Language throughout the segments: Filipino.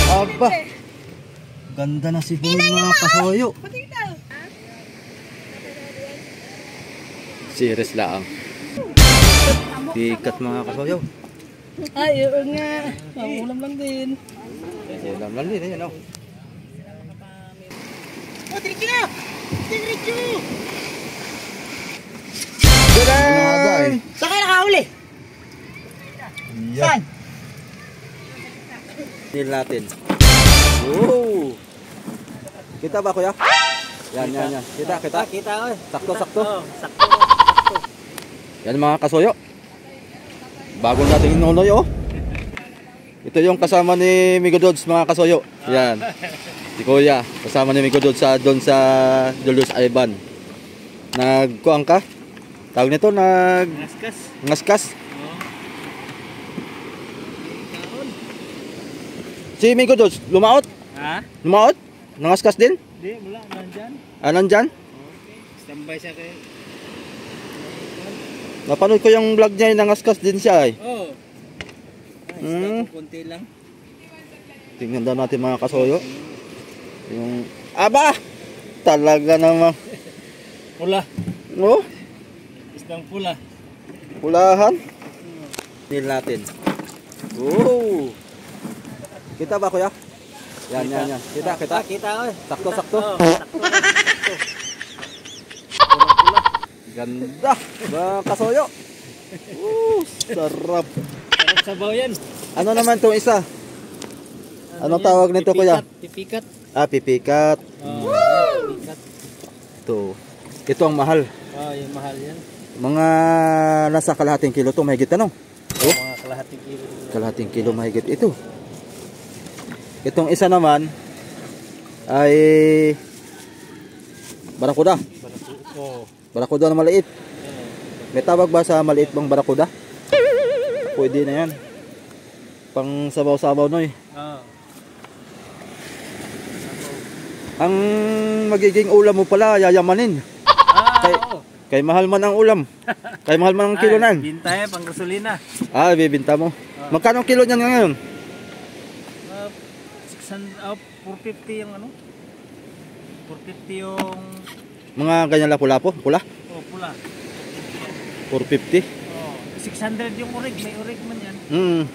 Aba. Ganda na sibol mga kasoyo. Serious lang. Bigat mga kasoyo. Ay, yun nga. Ulam lang din. Ulam lang din, yan o. Oh, diretso na! Diretso! Daday! Saan kayo nakahuli? Saan? Nil natin. Wow! Kita ba kuya? Yan, yan, yan. Kita. Kita ko. Sakto. Sakto. Yan mga kasoyo. Bago natin inunoy oh. Ito yung kasama ni Migodods mga kasoyo. Yan. Si kuya. Kasama ni Migodods doon sa Julius Ivan. Nagkuang ka? Tawag nito ngaskas. Si Migodods, lumaot? Ha? Lumaot? Nangaskas din? Hindi, wala. Nandyan. Nandyan? Standby siya kayo. Napanood ko yung vlog niya, nangaskas din siya eh. Oo. Kunti lang. Tingnan daw natin mga kasoyo. Yung... Aba! Talaga namang... Pula. Oh? Isdang pula. Pulahan. Nil natin. Oh! Kita ba kuya? Yan. Kita. Kita ko. Sakto. Ganda. Mga kasoyo. Sarap. Sarap sabaw yan. Ano naman itong isa? Anong tawag nito kuya? Pipikat. Pipikat. Pipikat. Ito ang mahal. Yung mahal yan. Mga nasa kalahating kilo to, mahigit ano? Oh? Mga kalahating kilo. Kalahating kilo mahigit ito. Itong isa naman ay barakuda. Barakuda na maliit. May tawag ba sa maliit bang barakuda? Pwede na yan. Pang sabaw-sabaw noy. Ang magiging ulam mo pala, yayamanin. Kay mahal man ang ulam. Kay mahal man ang kilo nan. Binta yan, pang gasolina. Bibinta mo. Magkano kilo niyan ngayon? 450 yung ano? 450 yung... Mga ganyan lapu-lapo? Pula? Pula. 450? 600 yung urig. May urig man yan. Yung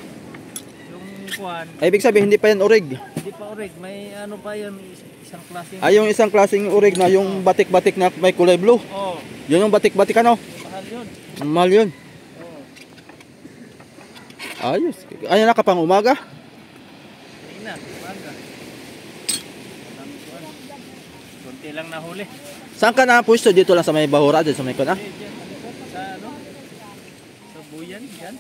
kuhan. Ibig sabihin, hindi pa yan urig. Hindi pa urig. May ano pa yan, isang klaseng... Yung isang klaseng urig na yung batik-batik na may kulay blue. Yun yung batik-batik ano? Mahal yun. Mahal yun. Ayos. Ayan na ka pang umaga? Umaga. Kunti lang nahuli. Saan ka na pwesto? Dito lang sa may bahura, dito sa may kuna? Sa ano? Sa buyan, dyan.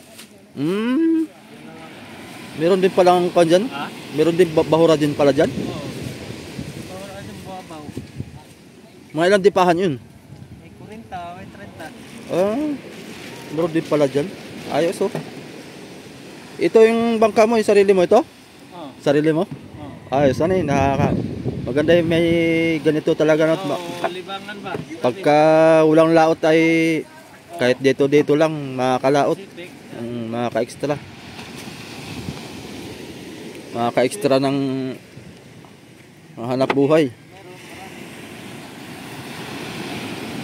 Meron din palang kan dyan? Meron din bahura din pala dyan? Bahura dyan, babaw. Mga ilang dipahan yun? May 40, may 30. Meron din pala dyan. Ayos oh. Ito yung bangka mo, yung sarili mo ito? Sarili mo? Ayos, ano yun? Maganda yung may ganito talaga. Libangan ba? Pagka ulang laot ay kahit dito lang makakalaot. Makaka-extra. Makaka-extra ng hanap buhay.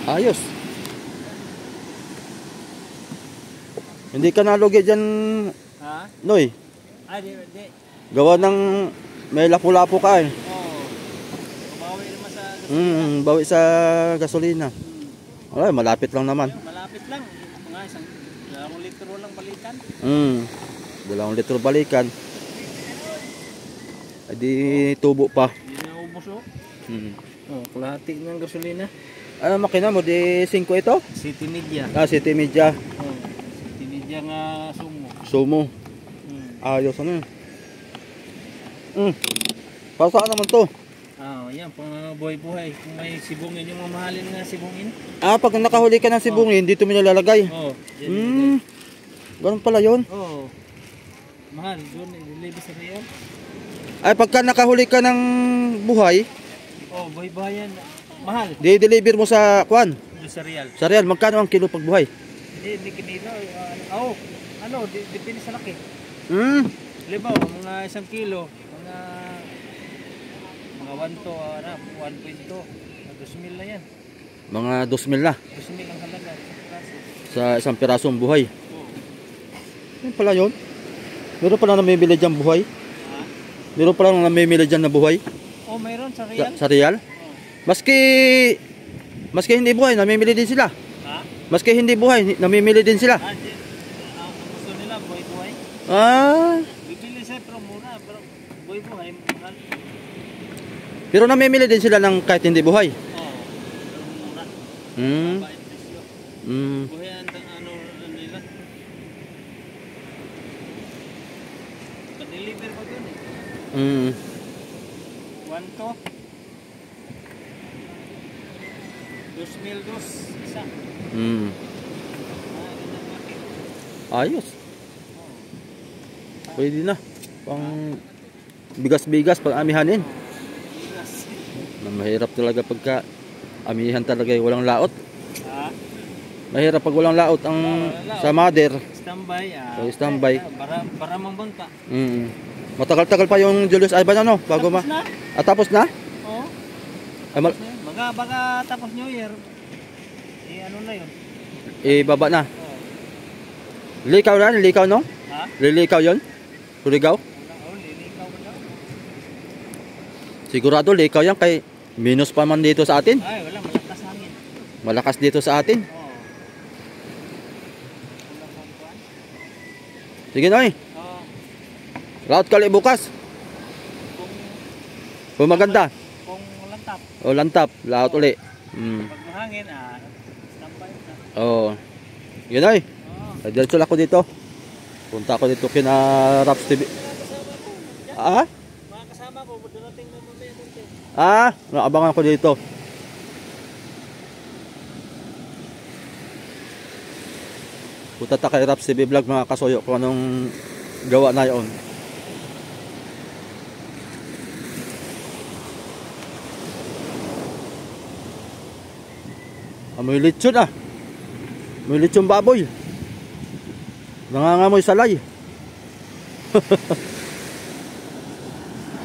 Ayos. Hindi ka nalugi dyan, Noy? Di. Gawa ng may lapu-lapu ka eh. Bawi naman sa gasolina. Bawi sa gasolina. Ay, malapit lang naman. Malapit lang. Mga 2 litro lang balikan. 2 litro balikan. Ay di tubo pa. Hindi na ubos kalahati ng gasolina. Ano makina mo? Di 5 ito? City Media. City Media. City Media nga Sumo. Ayos ano yun. Para saan naman to? Yan, pang buhay-buhay. Kung may sibungin, yung mamahalin nga sibungin. Pag nakahuli ka ng sibungin, dito mo nilalagay. Ganun pala yun. Mahal, doon, i-deliver sa real. Ay, pagka nakahuli ka ng buhay, buhay-buhay yan. Mahal. di-deliver mo sa kwan? Sa real. Sa real, magkano ang kilo pag buhay? Hindi kinilo. Depende sa laki. Hmm. Libaw, mga 1 kilo, mga 1 to, 1.2, 2,000 na yan. Mga 2,000 na 2,000 ang halaga. sa isang pirasong buhay. Oo. Yan pala yun. Meron pala namimili dyan buhay. Ha? Meron pala namimili dyan na buhay. Oh, mayroon sa Real. Sa Real. Oh. Maski hindi buhay, namimili din sila. Ha? Maski hindi buhay, namimili din sila. Gusto nila, buhay-buhay. Ah, Bibili siya, pero mura. Pero buhay-buhay, mahal. pero namimili din sila ng kahit hindi buhay. Oo. Pero mura. Hmm. Mabait presyo. Hmm. Buhay ang ano nila. Pa-deliver ko dun eh. Hmm. 1 to. 2,000 isa. Hmm. Ganang laki. Ayos. Pwede na. Pang bigas-bigas pang amihanin. Bigas. Mahirap talaga pagka amihan talaga walang laot. Ha? Mahirap pag walang laot ang sa mother. Standby. So, standby. Para mambangka. Mm. Matagal-tagal pa yung Julius Ivan ano bago Tapos na? Tapos na? Oo. Ay, Baga tapos New Year. Ano na yun? Ibaba na. Oo. Likaw na, likaw no? Ha? Lilikaw yon? Surigao? Oo, lilikaw ka daw. Sigurado likaw yan kay minus pa man dito sa atin. Ay, wala, malakas hangin. Malakas dito sa atin. Oo. Wala pang kuwan. Sige na Oo. Laot kali bukas. Kung Kung maganda. Kung lantap. O lantap, laot uli. Mm. Pag mahangin, standby na. Oh. Yun ay. Oo. Diretso lang ako dito. Punta ako dito kina Raps TV. Ah? Mga kasama ko, darating na mamaya dito. Naabangan ko dito. Punta ta kay Raps TV Vlog mga kasuyo kung anong gawa na yun. Amoy lechon May lechon baboy. Nangangamoy salay.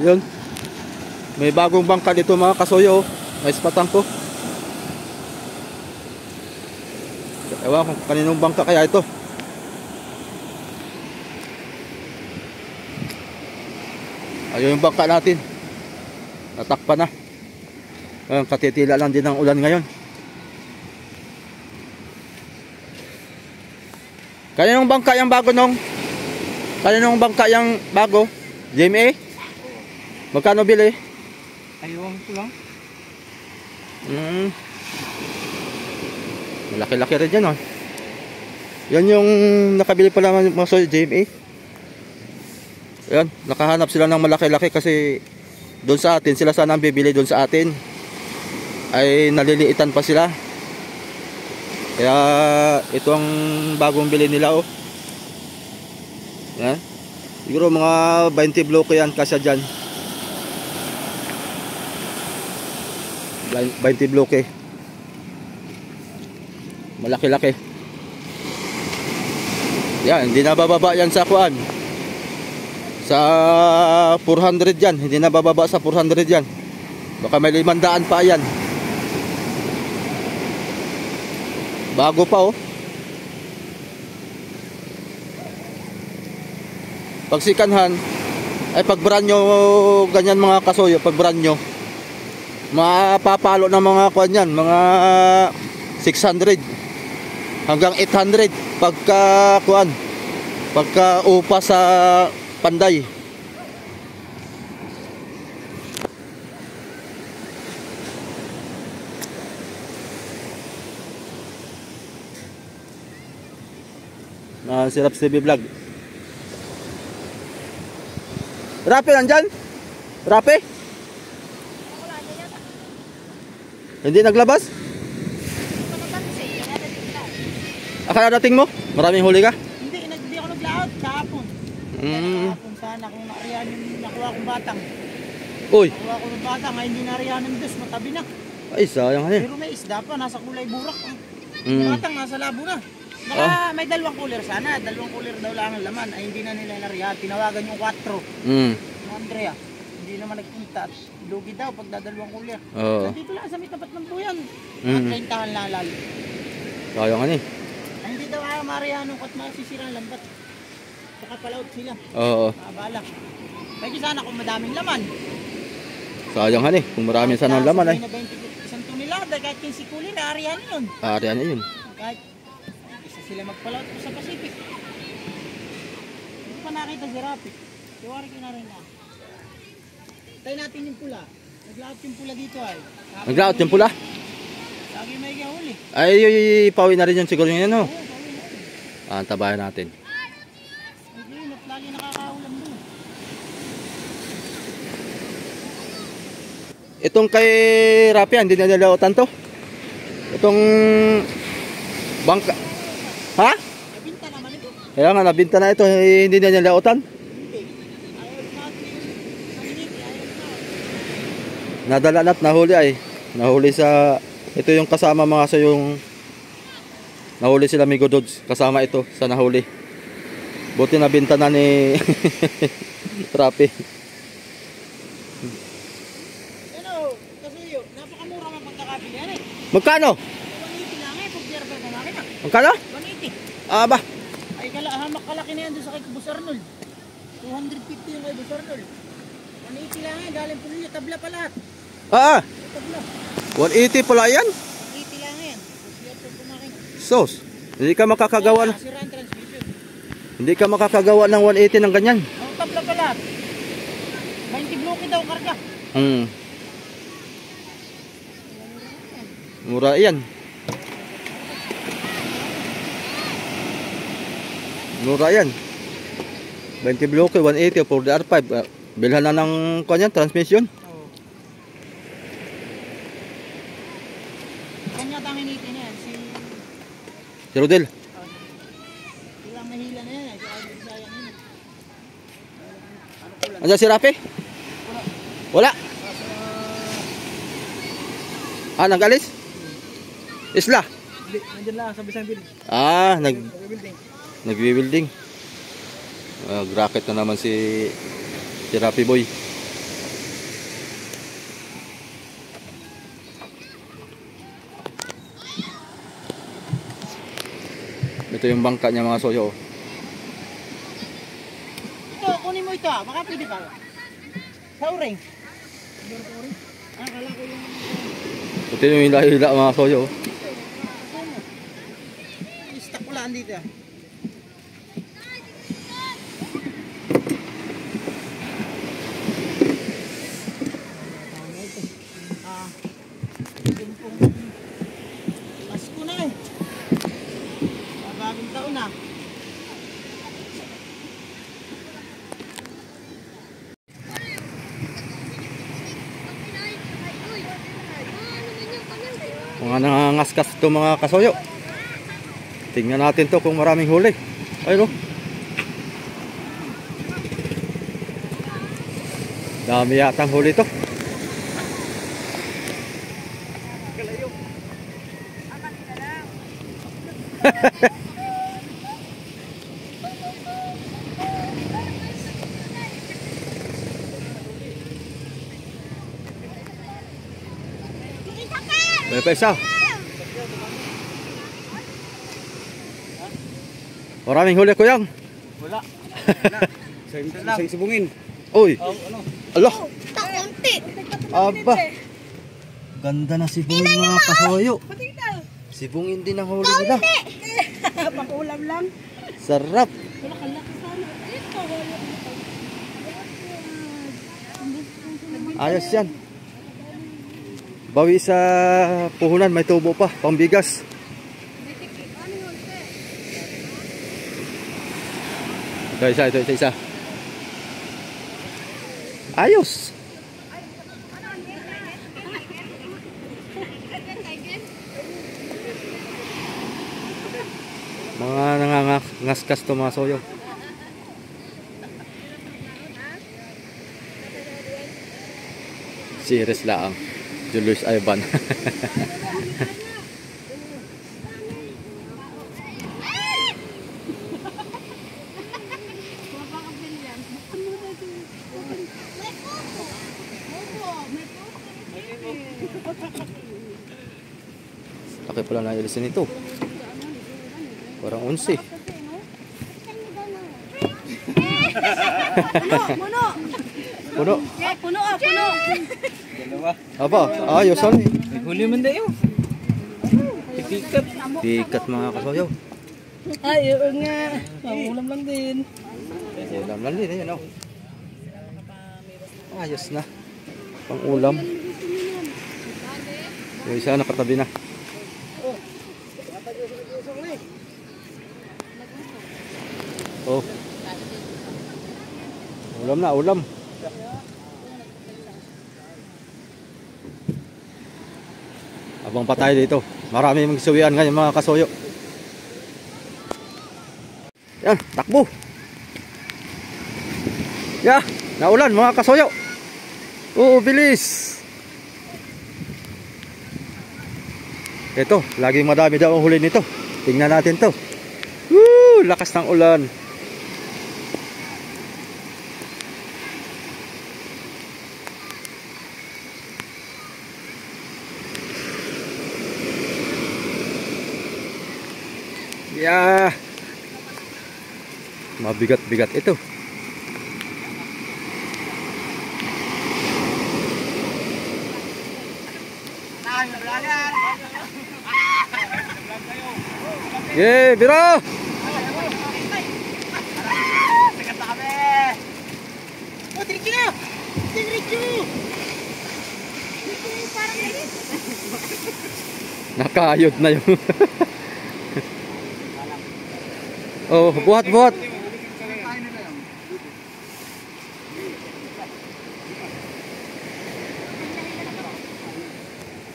Yun. May bagong bangka dito mga kasuyo. May spatang ko. Ewan kung kaninong bangka kaya ito. Ayun yung bangka natin. Natakpan na. Katitila lang din ng ulan ngayon. Kaninong bangka yung bago nung? Kaninong bangka yung bago? JMA? Magkano bili? Ayun ko lang. Malaki-laki rin yan Yan yung nakabili pa naman mga soy JMA. Yan, nakahanap sila ng malaki-laki kasi doon sa atin, sila sana ang bibili doon sa atin. Ay naliliitan pa sila. Kaya ito ang bagong bili nila Yan. Siguro mga 20 bloke yan kasya dyan. 20 bloke. Malaki-laki. Yan, hindi na bababa yan sa kuan. Sa 400 yan, hindi na bababa sa 400 yan. Baka may 500 pa yan. Bago pa Pag sikanhan ay pag brand nyo ganyan mga kasuyo, pag brand nyo mapapalo ng mga kuan yan, mga 600 hanggang 800 pagka kuan, pagka upa sa panday. Si Raps TV Vlog. Rapi nandyan? Rapi? Hindi naglabas? Akala dating mo? Maraming huli ka? Hindi ako naglaot kahapon. Kahapon sana kung naariyan yung nakuha kong batang. Uy! Nakuha ko ng batang ay hindi naariyan ng Diyos, matabi na. Ay sayang Pero may isda pa, nasa kulay burak. Batang nasa labo na. May dalawang cooler sana. Dalawang cooler daw lang ang laman. Ay hindi na nila nariyan. Tinawagan yung 4. Yung Andrea. Hindi naman nagpunta. At lugi daw pag dadalawang cooler. Oo. Nandito lang sa may tapat ng buyan. Mm. 30 lang lalo. Sayang nga ni. Ay hindi daw marihanong at masisira ang lambat. Saka palaut sila. Oo. Nakabala. Pwede sana kung madaming laman. Sayang nga ni. Kung marami sana ang laman ay. May na 20 isang tonelada kahit 15 cooler, arihan yun. Ariyan na yun. Kahit isa sila magpalaut ko sa Pacific. Hindi pa nakita si Rapi. Tiwari ko na rin na. Tayo natin yung pula. Naglaot yung pula dito ay. Naglaot yung pula? Lagi may gahuli. Ay, pawi na rin yun siguro yun, no? Oo, gawin natin. Tabayan natin. Hindi, lagi nakakaulam doon. Itong kay Rapi, hindi na nilautan to? Itong bangka. Ha? Nabinta naman ito. Kaya nga, nabinta na ito, hindi na nilautan. Hindi. Ayaw natin yung saminiti. Ayaw na. Nadala na't nahuli ay. Nahuli sa, ito yung kasama mga sa yung nahuli sila Migo Dods. Kasama ito sa nahuli. Buti nabinta na ni Rapi. Ano, kasi yun, napakamura man pagkakabili yan eh. Magkano? 180 lang eh, pag jerber pa makina. Magkano? 180. Ah ba? Ay, hamak kalaki na yan doon sa kay Bus Arnold. 250 yung kay Bus Arnold. 180 lang eh, galing pulyo, tabla pa lahat. Ah, Tabla. 180 pala yan. 180 lang yan. Jerber pa makina. Sos, hindi ka makakagawa na. Sira ang transmission. Hindi ka makakagawa ng 180 ng ganyan. Ang tabla pa lahat. 20 bloke daw karga. Mura yan. Mura yan. 20 bloke, 180 for the R5. Bilhan na ng kanyan, transmission. Oo. Kanya tangin ito na yan. Si Rodel. Ilang nahila na yan. Si Alvin sayang yun. Ano ko lang. Andiyan si Rapi? Wala. Ah, nag-alis? Isla? Nandiyan lang sa Bisang Village. Ah, Building. nagwi-welding. Racket na naman si Rapi Boy. Ito yung bangka niya mga soyo. Ito, kunin mo ito ah. Baka pwede pa. Sa uring. Ah, kala ko yung... Ito yung hila-hila mga soyo. Stock ko lang dito ah. Pasko na eh. Bagong taon na. Mga nangangaskas ito mga kasoyo. Tingnan natin to kung maraming huli. Ayun o. Dami yatang huli to. May pa isa. Maraming huli kuyang. Wala. Sa sibungin. Uy. Ano? Alo. Konti. Aba. Ganda na sibungin mga kasoyo. Patita. Sibungin din ang huli nila. Pakulam lang. Sarap. Wala kalaki sana. Ito. Ayos yan. Bawi sa puhunan, may tubo pa, pambigas. Ito isa, ito isa. Ayos. Mga nangangaskas to mga soyo. Serious lang. Julius Ivan. Laki pala na ilisin ito. Parang 11. Puno. Puno. Puno. Dalawa. Aba, ayos on eh. Huli man dayo. Pikat. Pikat mga kasoyo. Ay, yun nga. Ulam lang din. Ulam lang din, ayun oh. Ayos na. Pang ulam. Yung isa nakatabi na. Oh. Ulam na, ulam. Abang pa tayo dito. Marami magsuwian ngayon mga kasoyo. Yan, takbo. Ya, naulan mga kasoyo. Oo, bilis. Ito, laging madami daw ang huli nito. Tingnan natin to. Woo, lakas ng ulan. Ya. Mabigat-bigat ito. Ye, biro. Nakayod na yung. Oh, buhat-buhat.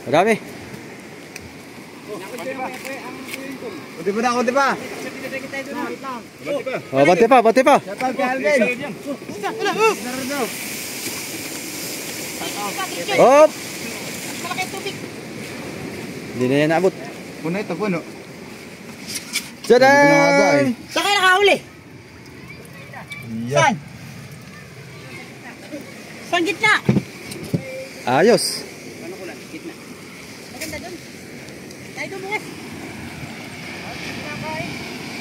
Madami. Kunti pa na, kunti pa. Oh, bante pa, bante pa. Shoutout kay Alvin. Hop. Malaki tubig. Hindi na yan naabot. Puno ito, puno. Taday! Saan kayo nakahuli? Saan? Saan gitna? Ayos. Maganda doon. Tayo doon bukas.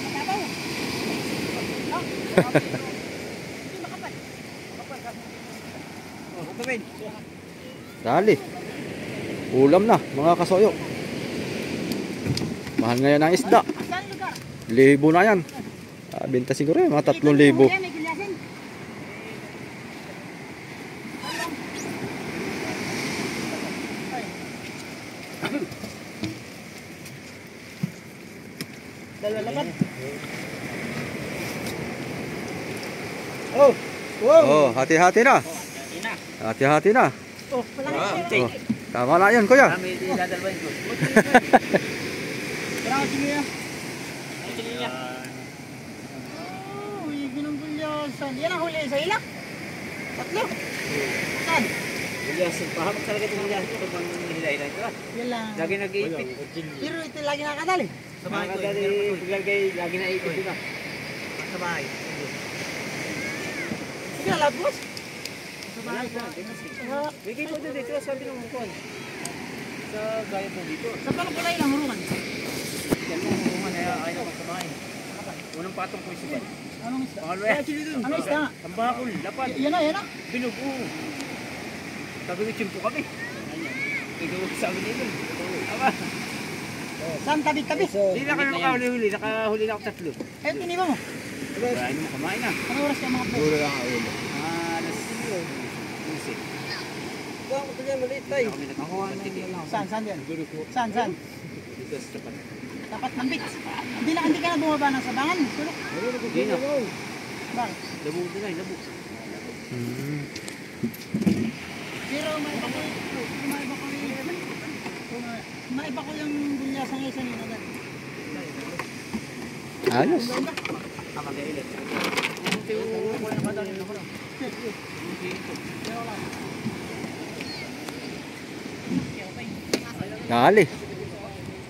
Matabaw. Hindi makapal. Dali. Ulam na, mga kasoyo. Mahal ngayon ang isda. Saan lugar? Libo na yan. Benta siguro yan, mga 3,000. May gilyasin. Dalawa lapat. Oh, wow. Oh, hati-hati na. Hati-hati na. Oh, malaki. Oh, tama na yun, kuya. Kami dadalawin ko. Kailangan siniya. Siniya. Oh, ginunggulyosan. Yan ang huli sa ila? Tatlo? Saan? Gulyasan. Pahamak talaga itong gulyasan. Ito pang hilay-hilay ito. Yan lang. Lagi nag-iipit. Pero ito lagi nakakadali. Sa bahay ko. Lagi na-iipit diba? Sa bahay. Sige na, labos. Sa bahay ko. Bigay mo din dito. Sabi ng mukon. Sa gaya po dito. Sa palang kulay ng hurungan. Yan mo hurungan. Ayaw naman sa bahay. Unang patong ko isipan. Anong isda? Pangalawa. Ano isda? Tambakol. Dapat. Yan na, yan na. Binugo. Sabi ko, chimpo kami. Ikaw sabi nito. Aba. Saan tabi-tabi? Hindi na kami makahuli-huli. Nakahuli na ako 3. Eh, tiniba mo. Kaya mo kumain na. Ano oras ka mga po? Puro lang ang ulo. Alas 11. Baka ko yan, maliit tayo. Saan? Saan yan? Saan? Saan? Dito sa tapat. Tapat ng beach. Hindi ka na bumaba ng sabangan. Sulok. Hindi na. Bakit? Labo din ay, labo. Pero may iba ko yung bulyasang isa nila dyan. Ayos. Nakagailit. Kunti ko na kadali na ko lang. Dali.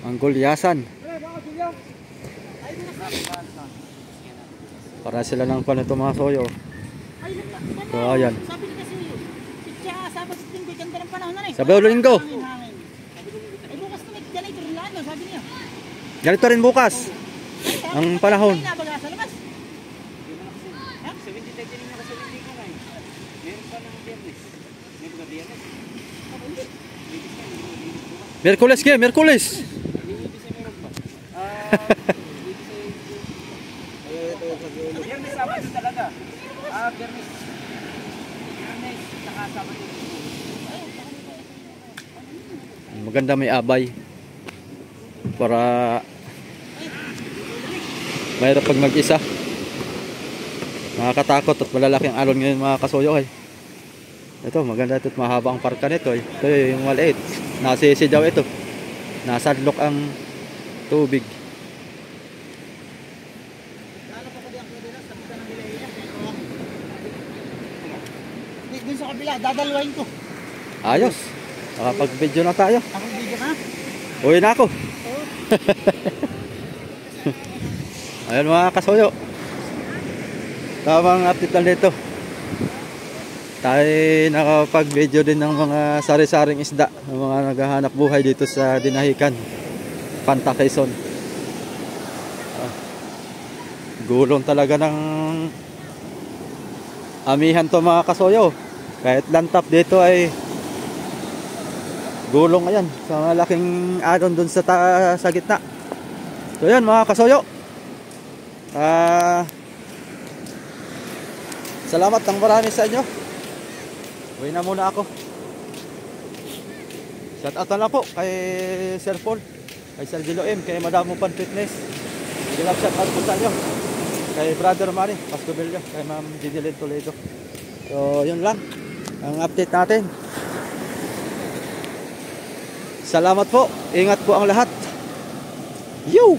Ang gulyasan. Para sila ng panito mga soyo. Ay, So, ayan. sabi na kasi, tsaka Sabado sa Linggo, ganda ng panahon na rin. Sabado, Linggo. Hangin. Ay, bukas na may ganito rin lahat. Sabi Ganito rin bukas. Ang panahon. Ay, nabaga sa labas. 70 tayo din naka 70 ka na eh. Meron pa ng Biyernes. May mga Biyernes. Merkules kayo, Merkules. Biyernes Sabado talaga. Biyernes. Biyernes saka Sabado. Maganda may abay. Para mahirap pag mag-isa. Nakakatakot at malalaki ang alon ngayon mga kasuyo eh. Ito maganda ito at mahaba ang parka nito eh. Ito yung maliit. Nasisi daw ito. Nasadlok ang tubig. Dun sa kabila, dadalwain ko. Ayos. Nakapag-video na tayo. Ako video ka? Uwi na ako. Ayun mga kasuyo. Tamang update lang dito. Tayo nakapag-video din ng mga sari-saring isda, ng mga naghahanap buhay dito sa Dinahican, Panta, Quezon. Gulong talaga ng amihan to mga kasuyo. Kahit lantap dito ay gulong ayan sa malaking alon dun sa gitna. So yan mga kasuyo. Salamat ng marami sa inyo. Uwi na muna ako. Shout out na lang po kay Sir Paul, kay Sir Gilo M, kay Madam Pan Fitness. Shout out po sa inyo. Kay Brother Manny Pascobilio, kay Ma'am Didilin Toledo. So yun lang ang update natin. Salamat po. Ingat po ang lahat. Yo!